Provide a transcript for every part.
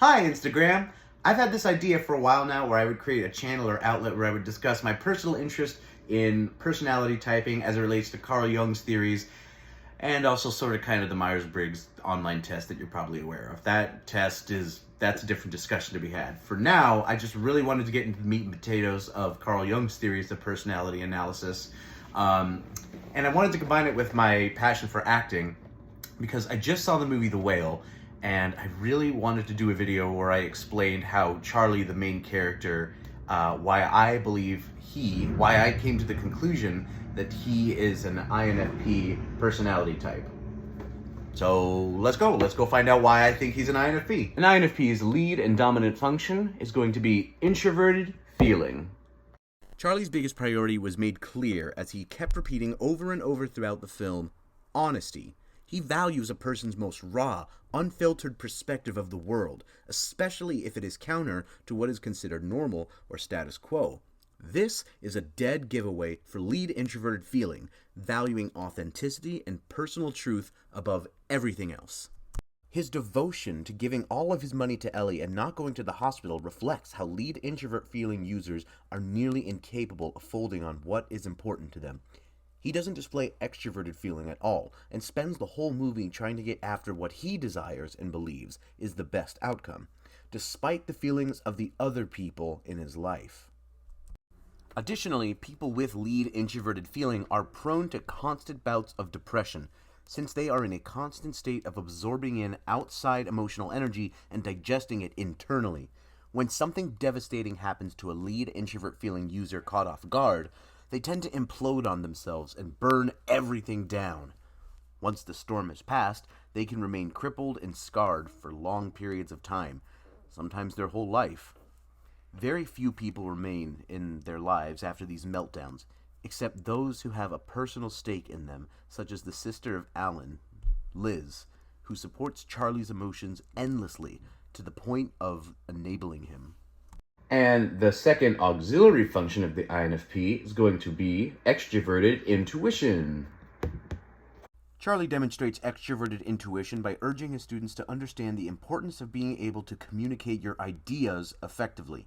Hi, Instagram! I've had this idea for a while now where I would create a channel or outlet where I would discuss my personal interest in personality typing as it relates to Carl Jung's theories and also sort of kind of the Myers-Briggs online test that you're probably aware of. That's a different discussion to be had. For now, I just really wanted to get into the meat and potatoes of Carl Jung's theories of personality analysis. And I wanted to combine it with my passion for acting because I just saw the movie The Whale, and I really wanted to do a video where I explained how Charlie, the main character, why I came to the conclusion that he is an INFP personality type. So let's go find out why I think he's an INFP. An INFP's lead and dominant function is going to be introverted feeling. Charlie's biggest priority was made clear as he kept repeating over and over throughout the film, honesty. He values a person's most raw, unfiltered perspective of the world, especially if it is counter to what is considered normal or status quo. This is a dead giveaway for lead introverted feeling, valuing authenticity and personal truth above everything else. His devotion to giving all of his money to Ellie and not going to the hospital reflects how lead introvert feeling users are nearly incapable of folding on what is important to them. He doesn't display extroverted feeling at all, and spends the whole movie trying to get after what he desires and believes is the best outcome, despite the feelings of the other people in his life. Additionally, people with lead introverted feeling are prone to constant bouts of depression, since they are in a constant state of absorbing in outside emotional energy and digesting it internally. When something devastating happens to a lead introvert feeling user caught off guard, they tend to implode on themselves and burn everything down. Once the storm has passed, they can remain crippled and scarred for long periods of time, sometimes their whole life. Very few people remain in their lives after these meltdowns, except those who have a personal stake in them, such as the sister of Alan, Liz, who supports Charlie's emotions endlessly to the point of enabling him. And the second auxiliary function of the INFP is going to be extroverted intuition. Charlie demonstrates extroverted intuition by urging his students to understand the importance of being able to communicate your ideas effectively.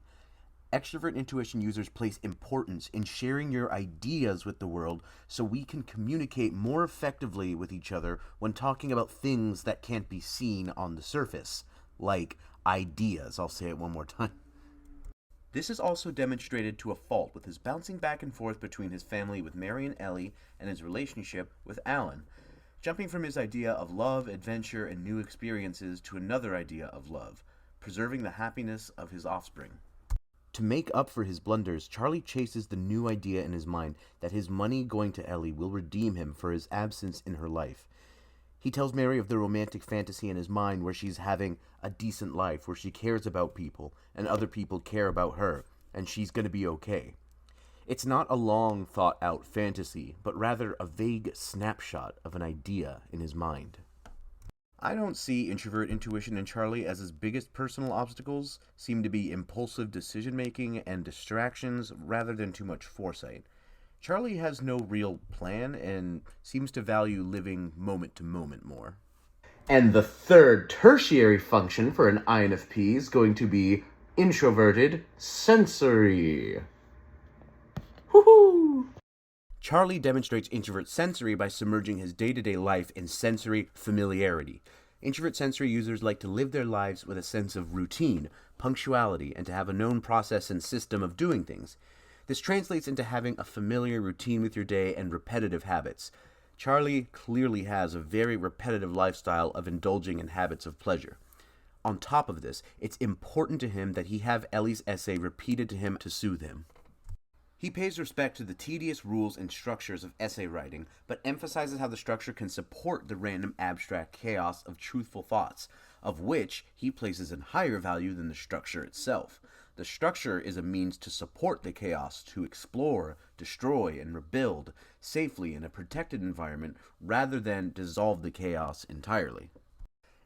Extrovert intuition users place importance in sharing your ideas with the world so we can communicate more effectively with each other when talking about things that can't be seen on the surface, like ideas. I'll say it one more time. This is also demonstrated to a fault with his bouncing back and forth between his family with Mary and Ellie and his relationship with Alan, jumping from his idea of love, adventure, and new experiences to another idea of love, preserving the happiness of his offspring. To make up for his blunders, Charlie chases the new idea in his mind that his money going to Ellie will redeem him for his absence in her life. He tells Mary of the romantic fantasy in his mind where she's having a decent life, where she cares about people, and other people care about her, and she's going to be okay. It's not a long, thought-out fantasy, but rather a vague snapshot of an idea in his mind. I don't see introvert intuition in Charlie as his biggest personal obstacles seem to be impulsive decision-making and distractions rather than too much foresight. Charlie has no real plan and seems to value living moment to moment more. And the third tertiary function for an INFP is going to be introverted sensory. Woohoo! Charlie demonstrates introvert sensory by submerging his day-to-day life in sensory familiarity. Introvert sensory users like to live their lives with a sense of routine, punctuality, and to have a known process and system of doing things. This translates into having a familiar routine with your day and repetitive habits. Charlie clearly has a very repetitive lifestyle of indulging in habits of pleasure. On top of this, it's important to him that he have Ellie's essay repeated to him to soothe him. He pays respect to the tedious rules and structures of essay writing, but emphasizes how the structure can support the random abstract chaos of truthful thoughts, of which he places in higher value than the structure itself. The structure is a means to support the chaos, to explore, destroy, and rebuild safely in a protected environment rather than dissolve the chaos entirely.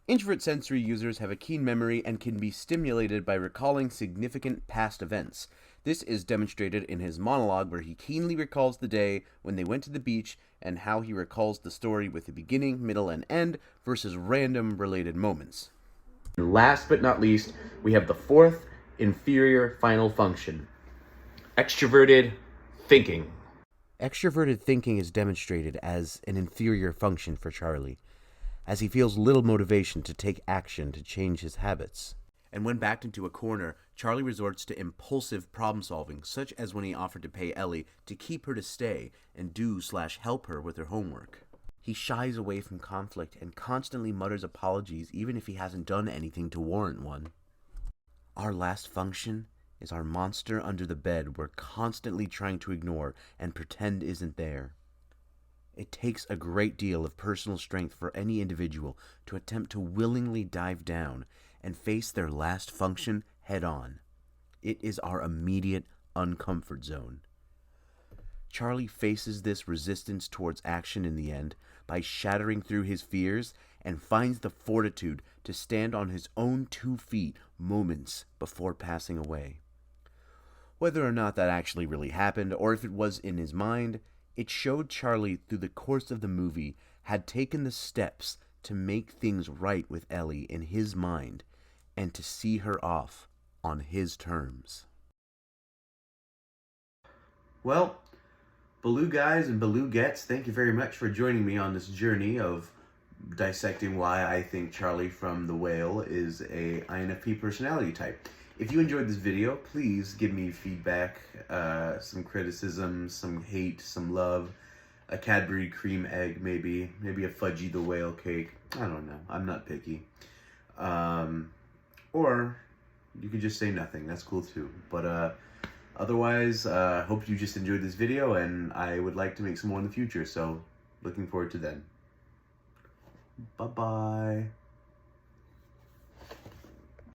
Introvert sensory users have a keen memory and can be stimulated by recalling significant past events. This is demonstrated in his monologue where he keenly recalls the day when they went to the beach and how he recalls the story with the beginning, middle, and end versus random related moments. And last but not least, we have the fourth inferior final function, extroverted thinking. Extroverted thinking is demonstrated as an inferior function for Charlie, as he feels little motivation to take action to change his habits. And when backed into a corner, Charlie resorts to impulsive problem solving, such as when he offered to pay Ellie to keep her to stay and do/help her with her homework. He shies away from conflict and constantly mutters apologies even if he hasn't done anything to warrant one. Our last function is our monster under the bed we're constantly trying to ignore and pretend isn't there. It takes a great deal of personal strength for any individual to attempt to willingly dive down and face their last function head on. It is our immediate uncomfort zone. Charlie faces this resistance towards action in the end by shattering through his fears and finds the fortitude to stand on his own 2 feet moments before passing away. Whether or not that actually really happened, or if it was in his mind, it showed Charlie through the course of the movie had taken the steps to make things right with Ellie in his mind and to see her off on his terms. Well, Baloo guys and Baloogettes, thank you very much for joining me on this journey of dissecting why I think Charlie from The Whale is a INFP personality type. If you enjoyed this video, please give me feedback, some criticism, some hate, some love, a Cadbury cream egg maybe a Fudgy the Whale cake. I don't know. I'm not picky. Or you could just say nothing. That's cool too. But otherwise, hope you just enjoyed this video, and I would like to make some more in the future. So looking forward to then. Bye-bye.